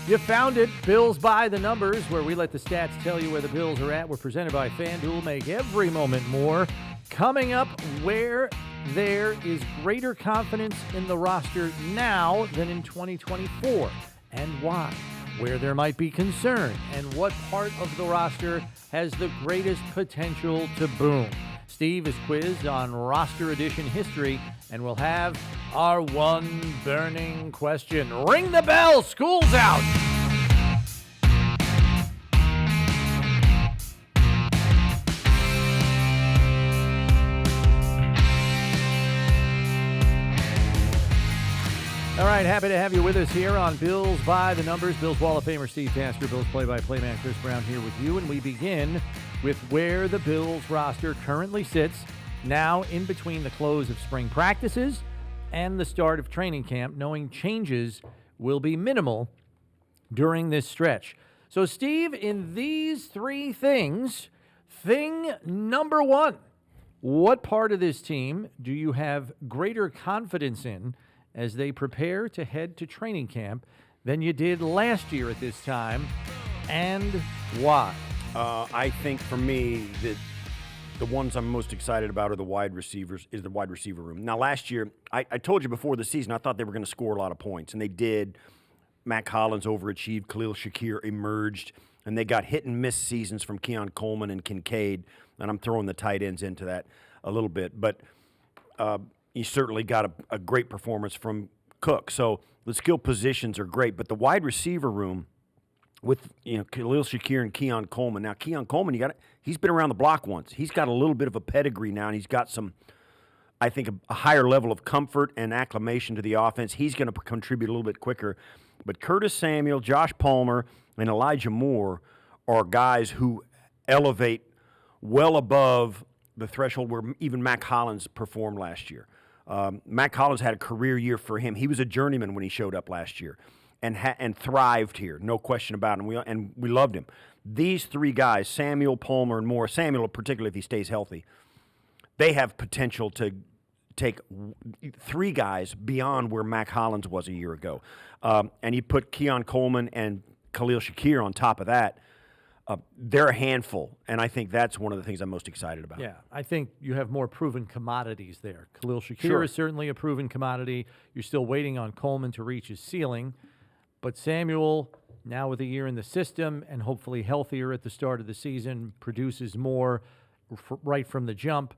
You found it. Bills by the numbers, where we let the stats tell you where the Bills are at. We're presented by FanDuel. Make every moment more. Coming up, where there is greater confidence in the roster now than in 2024, and why. Where there might be concern, and what part of the roster has the greatest potential to boom. Steve is quizzed on roster addition history, and we'll have our one burning question. Ring the bell! School's out! All right, happy to have you with us here on Bills by the Numbers. Bills Wall of Famer Steve Tasker, Bills play-by-play man Chris Brown here with you, and we begin with where the Bills roster currently sits now in between the close of spring practices and the start of training camp, knowing changes will be minimal during this stretch. So, Steve, in these three things, thing number one, what part of this team do you have greater confidence in as they prepare to head to training camp than you did last year at this time, and why? I think for me that the ones I'm most excited about are the wide receivers, is the wide receiver room. Now, last year, I told you before the season, I thought they were going to score a lot of points, and they did. Mac Hollins overachieved, Khalil Shakir emerged, and they got hit-and-miss seasons from Keon Coleman and Kincaid, and I'm throwing the tight ends into that a little bit. But he certainly got a great performance from Cook. So the skill positions are great, but the wide receiver room with Khalil Shakir and Keon Coleman. Now, Keon Coleman, he's been around the block once. He's got a little bit of a pedigree now, and he's got some, I think, a higher level of comfort and acclimation to the offense. He's going to contribute a little bit quicker. But Curtis Samuel, Josh Palmer, and Elijah Moore are guys who elevate well above the threshold where even Mac Hollins performed last year. Mac Hollins had a career year for him. He was a journeyman when he showed up last year and thrived here, no question about it, and we loved him. These three guys, Samuel, Palmer, and Moore, Samuel particularly if he stays healthy, they have potential to take three guys beyond where Mac Hollins was a year ago. And you put Keon Coleman and Khalil Shakir on top of that, they're a handful, and I think that's one of the things I'm most excited about. Yeah, I think you have more proven commodities there. Khalil Shakir is certainly a proven commodity. You're still waiting on Coleman to reach his ceiling. But Samuel, now with a year in the system and hopefully healthier at the start of the season, produces more right from the jump.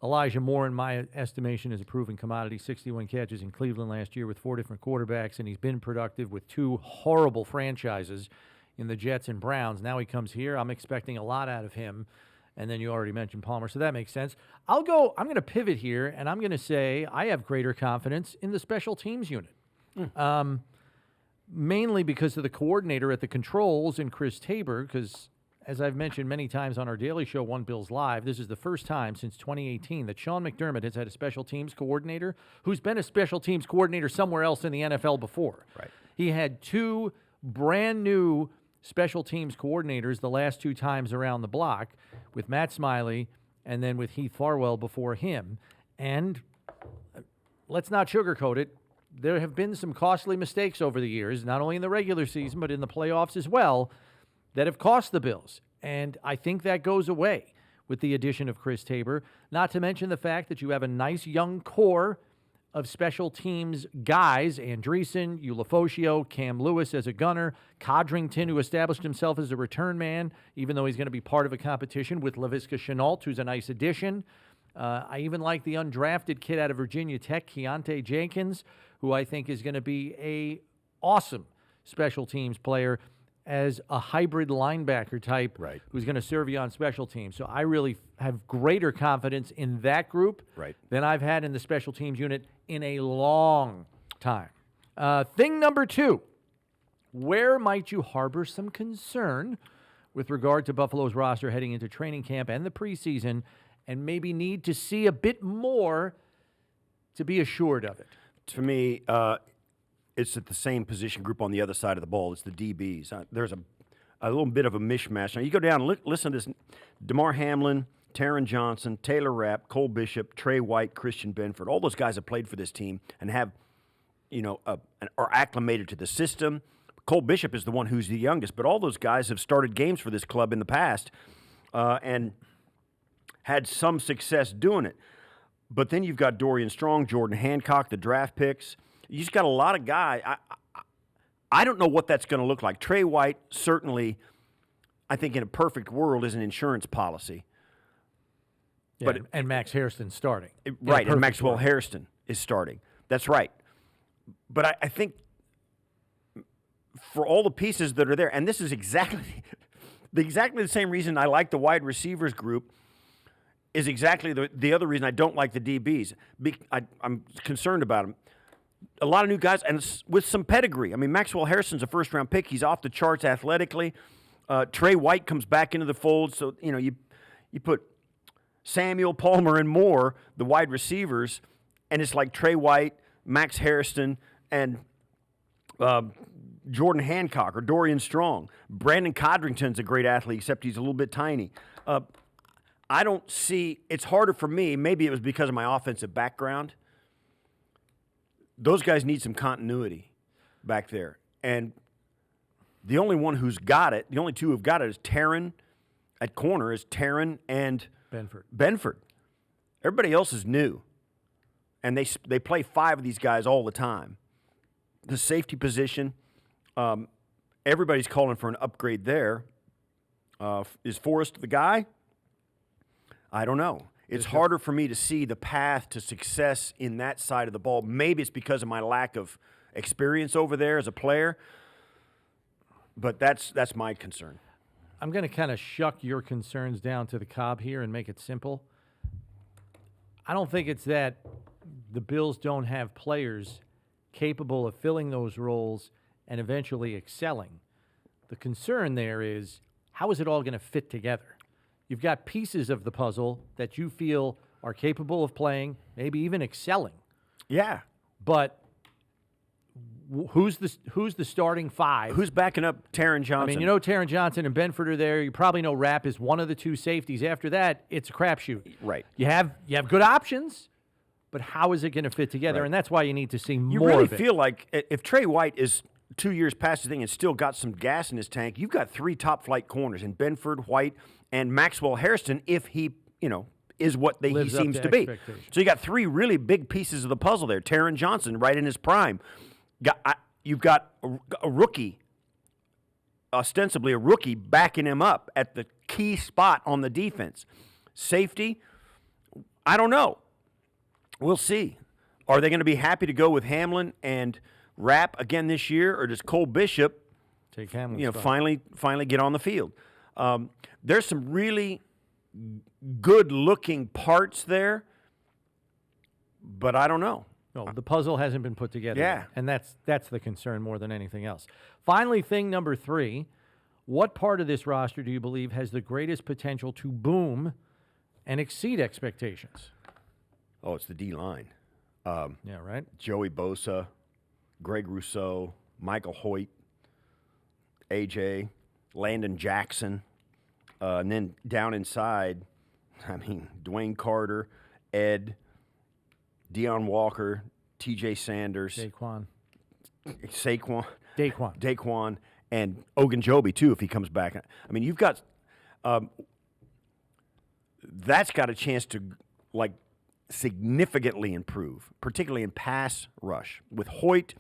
Elijah Moore, in my estimation, is a proven commodity. 61 catches in Cleveland last year with 4 different quarterbacks, and he's been productive with 2 horrible franchises in the Jets and Browns. Now he comes here. I'm expecting a lot out of him. And then you already mentioned Palmer, so that makes sense. I'm going to pivot here, and I'm going to say I have greater confidence in the special teams unit. Mainly because of the coordinator at the controls in Chris Tabor, because as I've mentioned many times on our daily show, One Bills Live, this is the first time since 2018 that Sean McDermott has had a special teams coordinator who's been a special teams coordinator somewhere else in the NFL before. Right. He had 2 brand new special teams coordinators the last 2 times around the block, with Matt Smiley and then with Heath Farwell before him. And let's not sugarcoat it. There have been some costly mistakes over the years, not only in the regular season, but in the playoffs as well, that have cost the Bills. And I think that goes away with the addition of Chris Tabor, not to mention the fact that you have a nice young core of special teams guys, Andreessen, Ulofoshio, Cam Lewis as a gunner, Codrington, who established himself as a return man, even though he's going to be part of a competition with Laviska Shenault, who's a nice addition. I even like the undrafted kid out of Virginia Tech, Keontae Jenkins, who I think is going to be a awesome special teams player as a hybrid linebacker type who's going to serve you on special teams. So I really have greater confidence in that group than I've had in the special teams unit in a long time. Thing number 2, where might you harbor some concern with regard to Buffalo's roster heading into training camp and the preseason, and maybe need to see a bit more to be assured of it? To me, it's at the same position group on the other side of the ball. It's the DBs. There's a little bit of a mishmash. Now, you go down and listen to this. DeMar Hamlin, Taron Johnson, Taylor Rapp, Cole Bishop, Trey White, Christian Benford. All those guys have played for this team and have, are acclimated to the system, Cole Bishop is the one who's the youngest, but all those guys have started games for this club in the past and had some success doing it. But then you've got Dorian Strong, Jordan Hancock, the draft picks. You just got a lot of guys. I don't know what that's going to look like. Trey White, certainly, I think in a perfect world, is an insurance policy. Yeah, But and Max Hairston starting. Right, and Maxwell Hairston is starting. That's right. But I think for all the pieces that are there, and this is exactly the same reason I like the wide receivers group, is exactly the other reason I don't like the DBs. I'm concerned about them. A lot of new guys, and with some pedigree. I mean, Maxwell Harrison's a first-round pick. He's off the charts athletically. Trey White comes back into the fold. So, you put Samuel, Palmer, and Moore, the wide receivers, and it's like Trey White, Max Hairston, and Jordan Hancock or Dorian Strong. Brandon Codrington's a great athlete, except he's a little bit tiny. I don't see – it's harder for me. Maybe it was because of my offensive background. Those guys need some continuity back there. And the only one who's got it, the only two who've got it is Taryn at corner, is Taryn and Benford. Everybody else is new. And they play five of these guys all the time. The safety position, everybody's calling for an upgrade there. Is Forrest the guy? I don't know. It's harder for me to see the path to success in that side of the ball. Maybe it's because of my lack of experience over there as a player, but that's my concern. I'm going to kind of shuck your concerns down to the cob here and make it simple. I don't think it's that the Bills don't have players capable of filling those roles and eventually excelling. The concern there is, how is it all going to fit together? You've got pieces of the puzzle that you feel are capable of playing, maybe even excelling. Yeah. But who's the starting five? Who's backing up Taron Johnson? I mean, Taron Johnson and Benford are there. You probably know Rapp is one of the two safeties. After that, it's a crapshoot. Right. You have good options, but how is it going to fit together? Right. And that's why you need to see more You really of it. feel like if Trey White is 2 years past the thing and still got some gas in his tank, you've got three top-flight corners in Benford, White, and Maxwell Hairston if he, is what he seems to be. So you got three really big pieces of the puzzle there. Taron Johnson right in his prime. You've got a rookie, ostensibly a rookie, backing him up at the key spot on the defense. Safety, I don't know. We'll see. Are they going to be happy to go with Hamlin and Rapp again this year, or does Cole Bishop take Hamlin's finally get on the field? There's some really good-looking parts there, but I don't know. No, the puzzle hasn't been put together Yeah. yet, and that's the concern more than anything else. Finally, thing number 3, what part of this roster do you believe has the greatest potential to boom and exceed expectations? Oh, it's the D-line. Yeah, right? Joey Bosa, Greg Rousseau, Michael Hoyt, AJ, Landon Jackson, and then down inside, Dwayne Carter, Ed, Deion Walker, TJ Sanders, Daquan, and Ogunjobi, too, if he comes back. You've got that's got a chance to, significantly improve, particularly in pass rush. With Hoyt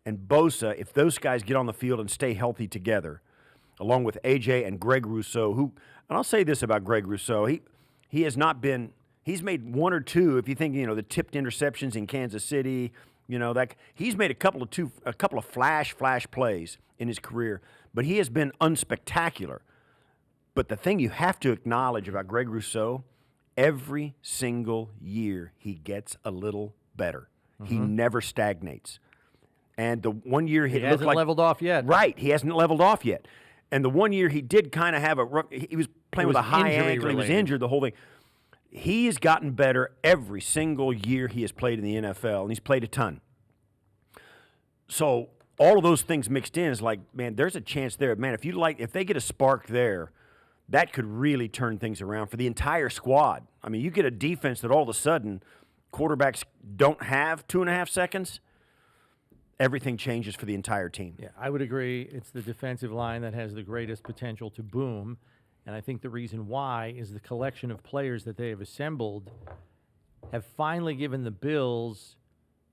and Bosa, if those guys get on the field and stay healthy together, along with AJ and Greg Rousseau, and I'll say this about Greg Rousseau, he has not been, he's made one or two, if you think, the tipped interceptions in Kansas City, he's made a couple of flash plays in his career, but he has been unspectacular. But the thing you have to acknowledge about Greg Rousseau, every single year he gets a little better. Mm-hmm. He never stagnates. And the one year he hasn't leveled off yet. Right, he hasn't leveled off yet. And the one year he did kind of have he was playing with a high ankle. He was injured the whole thing. He's gotten better every single year he has played in the NFL, and he's played a ton. So all of those things mixed in is there's a chance there. Man, if they get a spark there, that could really turn things around for the entire squad. You get a defense that all of a sudden quarterbacks don't have 2.5 seconds, everything changes for the entire team. Yeah, I would agree. It's the defensive line that has the greatest potential to boom. And I think the reason why is the collection of players that they have assembled have finally given the Bills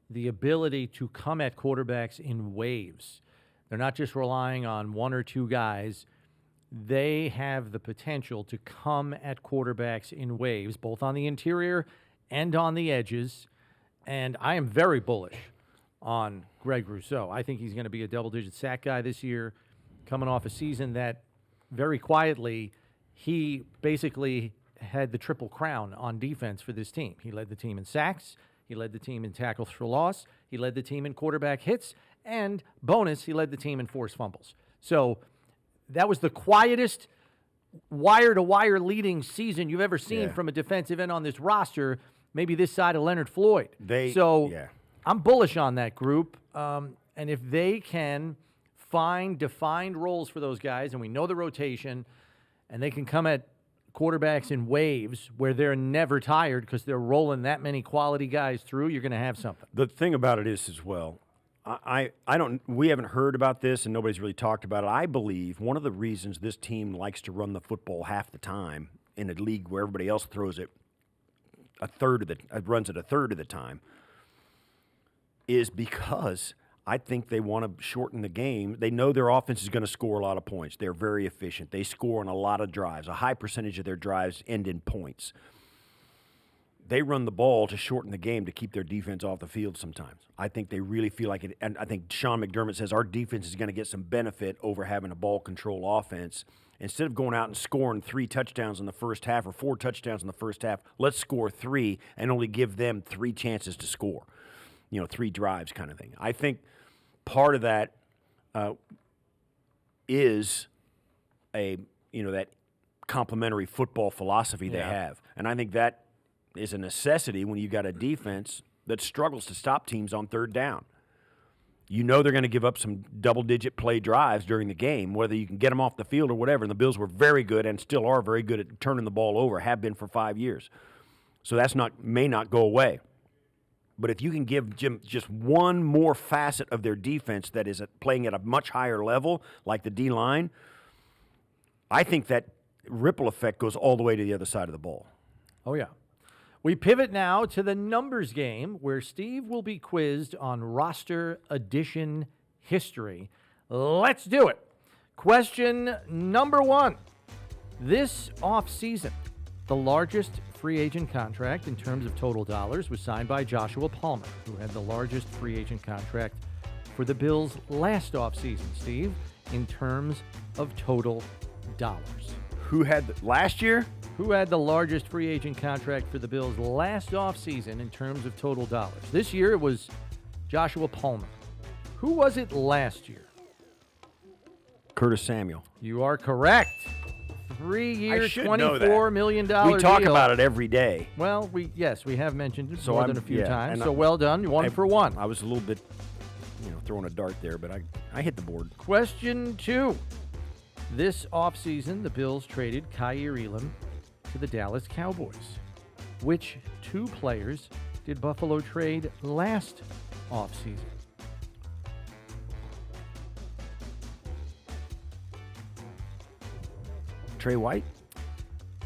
the ability to come at quarterbacks in waves. They're not just relying on one or two guys. They have the potential to come at quarterbacks in waves, both on the interior and on the edges. And I am very bullish on Greg Rousseau. I think he's going to be a double-digit sack guy this year, coming off a season that very quietly he basically had the triple crown on defense for this team. He led the team in sacks, he led the team in tackles for loss, he led the team in quarterback hits, and bonus, he led the team in forced fumbles. So that was the quietest wire-to-wire leading season you've ever seen from a defensive end on this roster, maybe this side of Leonard Floyd. I'm bullish on that group, and if they can find defined roles for those guys, and we know the rotation, and they can come at quarterbacks in waves where they're never tired because they're rolling that many quality guys through, you're going to have something. The thing about it is as well, we haven't heard about this and nobody's really talked about it. I believe one of the reasons this team likes to run the football half the time in a league where everybody else throws it runs it a third of the time is because I think they want to shorten the game. They know their offense is going to score a lot of points. They're very efficient. They score on a lot of drives. A high percentage of their drives end in points. They run the ball to shorten the game to keep their defense off the field sometimes. I think they really feel like it. And I think Sean McDermott says our defense is going to get some benefit over having a ball control offense. Instead of going out and scoring 3 touchdowns in the first half or 4 touchdowns in the first half, let's score 3 and only give them 3 chances to score. 3 drives kind of thing. I think part of that is that complementary football philosophy they have. And I think that is a necessity when you got a defense that struggles to stop teams on third down. They're going to give up some double-digit play drives during the game, whether you can get them off the field or whatever. And the Bills were very good and still are very good at turning the ball over, have been for 5 years. So may not go away. But if you can give Jim just one more facet of their defense that is playing at a much higher level, like the D-line, I think that ripple effect goes all the way to the other side of the ball. Oh, yeah. We pivot now to the numbers game, where Steve will be quizzed on roster addition history. Let's do it. Question number 1. This offseason, the largest free agent contract in terms of total dollars was signed by Joshua Palmer, who had the largest free agent contract for the Bills last offseason, Steve, in terms of total dollars. Who had last year? Who had the largest free agent contract for the Bills last offseason in terms of total dollars? This year it was Joshua Palmer. Who was it last year? Curtis Samuel. You are correct. 3-year, $24 million We talk deal. about it every day. Well, we have mentioned it more than a few times. and So well done. One for one. I was a little bit, throwing a dart there, but I hit the board. Question 2. This offseason, the Bills traded Kyer Elam to the Dallas Cowboys. Which 2 players did Buffalo trade last offseason? Trey White?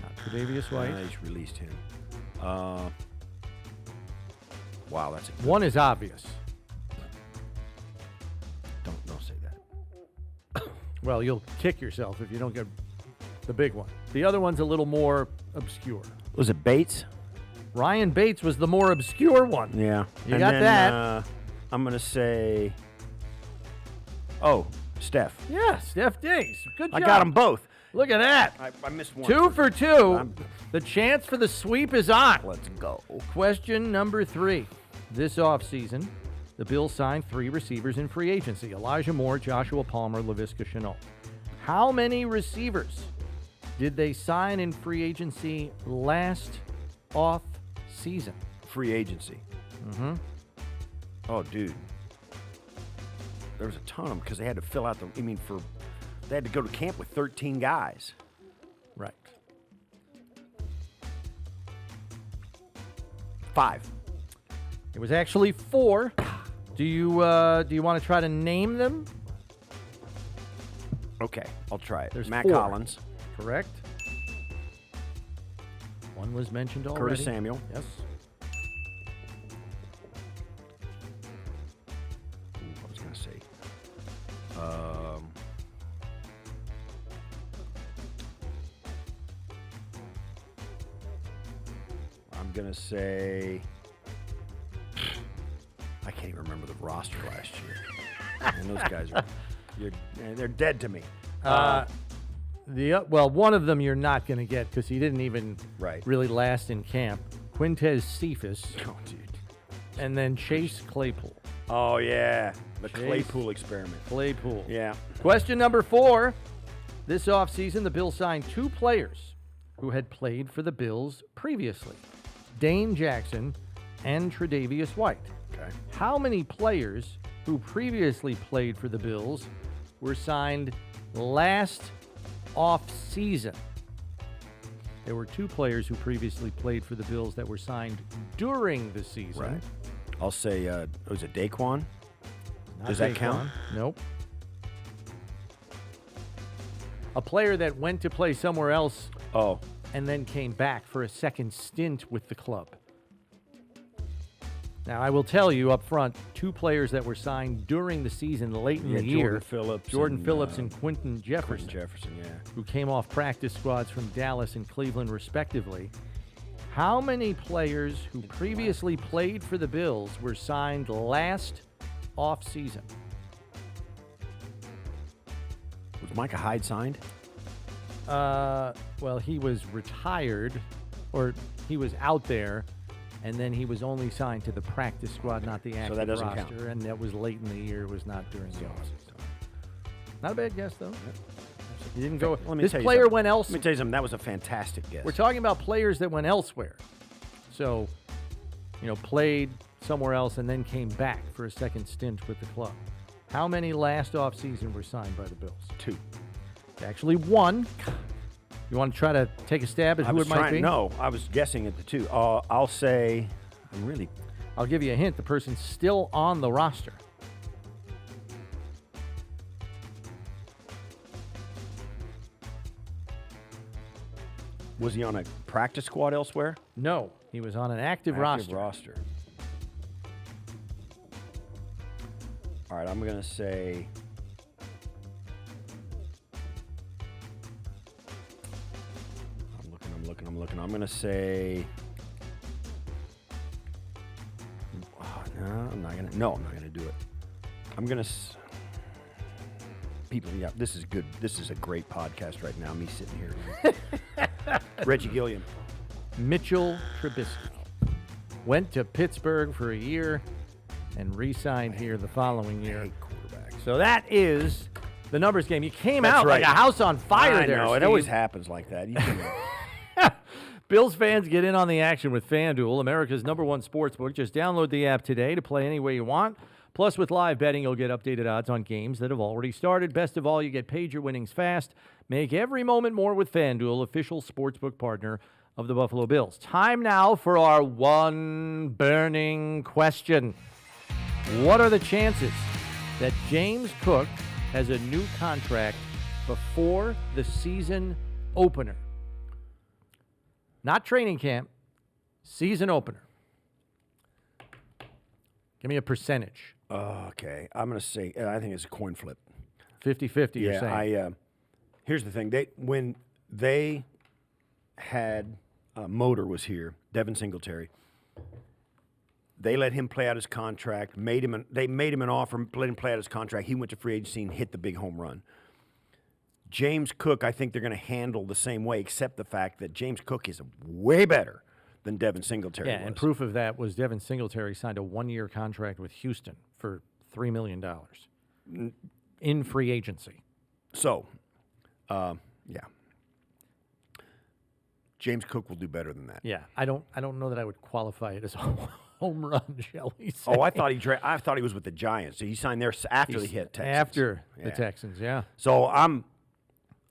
Not Tre'Davious White. He's released him. Wow, that's a good one is obvious. Don't say that. Well, you'll kick yourself if you don't get the big one. The other one's a little more obscure. Was it Bates? Ryan Bates was the more obscure one. Yeah. You got that. I'm going to say, Steph. Yeah, Steph Diggs. Good job. I got them both. Look at that. I missed one. 2 for 2. The chance for the sweep is on. Let's go. Question number 3. This offseason, the Bills signed 3 receivers in free agency: Elijah Moore, Joshua Palmer, Laviska Shenault. How many receivers did they sign in free agency last off-season? Free agency. Mm-hmm. Oh, dude. There was a ton of them because they had to fill out they had to go to camp with 13 guys. Right. 5. It was actually 4. Do you want to try to name them? Okay, I'll try it. There's Matt 4. Collins. Correct. One was mentioned already. Curtis Samuel. Yes. I was going to say. I'm going to say. I can't even remember the roster last year. And those guys are. They're dead to me. Well, one of them you're not going to get because he didn't even Right. really last in camp. Quintez Cephas, Oh, dude. and then Chase Claypool. Oh, yeah. The Chase. Claypool experiment. Claypool. Yeah. Question number 4. This offseason, the Bills signed 2 players who had played for the Bills previously, Dane Jackson and Tre'Davious White. Okay. How many players who previously played for the Bills were signed last off-season? There were 2 players who previously played for the Bills that were signed during the season. Right. I'll say, was it Daquan? Not Does that Daquan. count? Nope. A player that went to play somewhere else Oh. and then came back for a second stint with the club. Now, I will tell you up front, 2 players that were signed during the season late in the year. Jordan Phillips and Quentin Jefferson, Yeah. who came off practice squads from Dallas and Cleveland, respectively. How many players who previously played for the Bills were signed last off-season? Was Micah Hyde signed? Well, he was retired, or he was out there, and then he was only signed to the practice squad, not the active that doesn't roster, count. and that was late in the year. It was not during the offseason. Not a bad guess, though. He didn't go. Let me This tell you player something. went Let elsewhere. me tell you something. That was a fantastic guess. We're talking about players that went elsewhere. So, played somewhere else and then came back for a second stint with the club. How many last offseason were signed by the Bills? 2. Actually, 1. You want to try to take a stab at who it might be? No, I was guessing at the 2. I'll say, I'll give you a hint. The person's still on the roster. was he on a practice squad elsewhere? No, he was on an active roster. All right, I'm going to say. I'm looking. I'm going to say. Oh, no, I'm not going to. No, I'm not going to do it. I'm going to. People, yeah, this is good. This is a great podcast right now. Me sitting here. Reggie Gilliam. Mitchell Trubisky went to Pittsburgh for a year and re-signed here the following year. Quarterback. So that is the numbers game. You came That's out right. like a house on fire I there, know, Steve. it always happens like that. You can, Bills fans, get in on the action with FanDuel, America's #1 sportsbook. Just download the app today to play any way you want. Plus, with live betting, you'll get updated odds on games that have already started. Best of all, you get paid your winnings fast. Make every moment more with FanDuel, official sportsbook partner of the Buffalo Bills. Time now for our one burning question. What are the chances that James Cook has a new contract before the season opener? Not training camp, season opener. Give me a percentage. okay, I'm going to say, I think it's a coin flip. 50-50, you're saying. Yeah, here's the thing. When they had Motor was here, Devin Singletary, they let him play out his contract, they made him an offer, let him play out his contract. He went to free agency and hit the big home run. James Cook, I think they're going to handle the same way, except the fact that James Cook is way better than Devin Singletary was. And proof of that was Devin Singletary signed a one-year contract with Houston for $3 million in free agency. So, yeah. James Cook will do better than that. Yeah, I don't know that I would qualify it as a home run, shall we say? Oh, I thought he was with the Giants. So he signed there after he hit Texas. After the Texans, yeah. So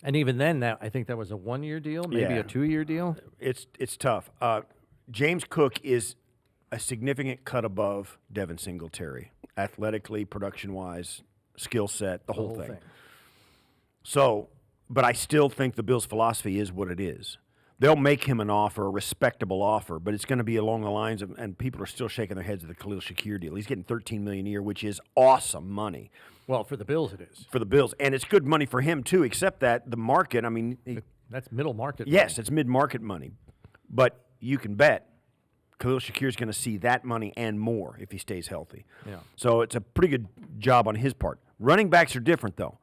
And even then, I think that was a one-year deal, maybe a 2-year deal. It's tough. James Cook is a significant cut above Devin Singletary athletically, production-wise, skill set, the whole whole thing. thing. So, but I still think the Bills' philosophy is what it is. They'll make him an offer, a respectable offer, but it's going to be along the lines of, and people are still shaking their heads at the Khalil Shakir deal. He's getting $13 million a year, which is awesome money Well, for the Bills, it is. for the Bills, and it's good money for him too. Except that the market, I mean, That's middle market. yes, it's mid-market money, but you can bet Khalil Shakir is going to see that money and more if he stays healthy. Yeah. So it's a pretty good job on his part. Running backs are different, though.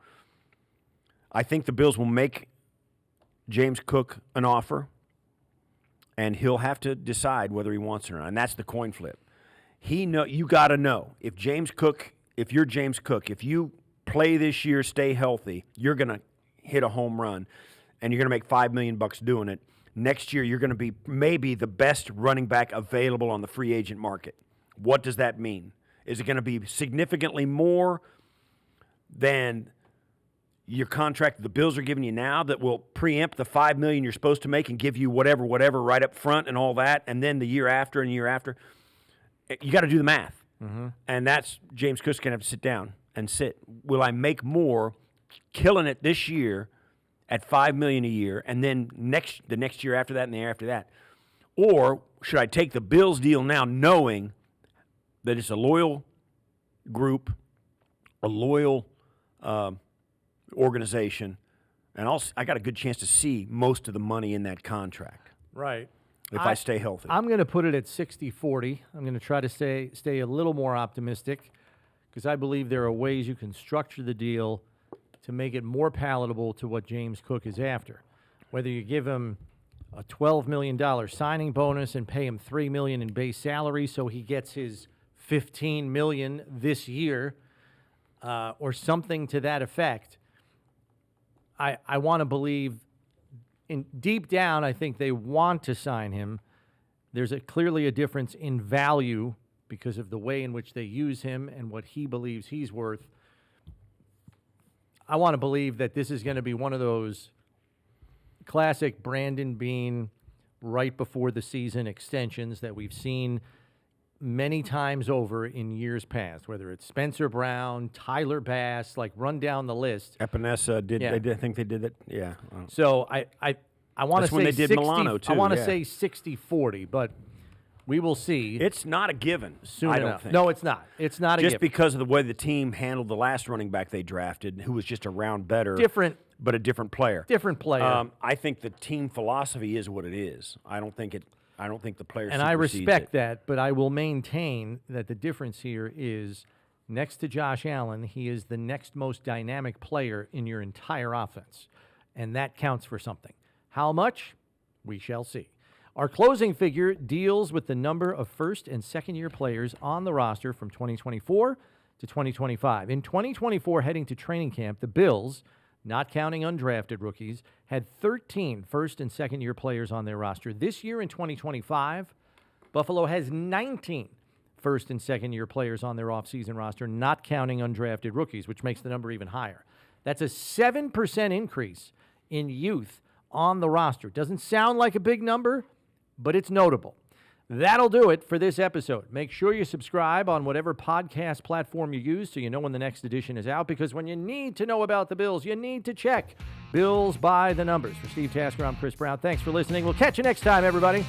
I think the Bills will make James Cook an offer, and he'll have to decide whether he wants it or not, and that's the coin flip. You got to know, if you're James Cook, if you play this year, stay healthy, you're going to hit a home run, and you're going to make $5 million doing it. Next year, you're going to be maybe the best running back available on the free agent market. What does that mean? Is it going to be significantly more than your contract the Bills are giving you now that will preempt the $5 million you're supposed to make and give you whatever right up front and all that, and then the year after and the year after? You got to do the math. Mm-hmm. And that's James Cook's going to have to sit down and sit. Will I make more killing it this year at $5 million a year, and then the next year after that and the year after that? Or should I take the Bills deal now knowing that it's a loyal group, a loyal organization, and I got a good chance to see most of the money in that contract Right. if I stay healthy. I'm going to put it at 60-40. I'm going to try to stay a little more optimistic because I believe there are ways you can structure the deal to make it more palatable to what James Cook is after. Whether you give him a $12 million signing bonus and pay him $3 million in base salary so he gets his $15 million this year, or something to that effect. I want to believe, deep down, I think they want to sign him. There's clearly a difference in value because of the way in which they use him and what he believes he's worth. I want to believe that this is going to be one of those classic Brandon Beane right before the season extensions that we've seen many times over in years past, whether it's Spencer Brown, Tyler Bass, like run down the list. Epinesa did. Yeah. I did think they did it. Yeah. So I want to That's say when they did 60, Milano, too, I want to yeah. say 60-40, but we will see. It's not a given. soon I enough. don't think. No, it's not. It's not a Just given. because of the way the team handled the last running back they drafted, who was just a round better, Different but a different player. Different player. I think the team philosophy is what it is. I don't think the player. And I supersedes respect it. that, but I will maintain that the difference here is next to Josh Allen, he is the next most dynamic player in your entire offense. And that counts for something. How much? We shall see. Our closing figure deals with the number of first and second year players on the roster from 2024 to 2025. In 2024, heading to training camp, the Bills, not counting undrafted rookies, had 13 first and second year players on their roster. This year in 2025, Buffalo has 19 first and second year players on their offseason roster, not counting undrafted rookies, which makes the number even higher. That's a 7% increase in youth on the roster. Doesn't sound like a big number, but it's notable. That'll do it for this episode. Make sure you subscribe on whatever podcast platform you use so you know when the next edition is out, because when you need to know about the Bills, you need to check Bills by the Numbers. For Steve Tasker, I'm Chris Brown. Thanks for listening. We'll catch you next time, everybody.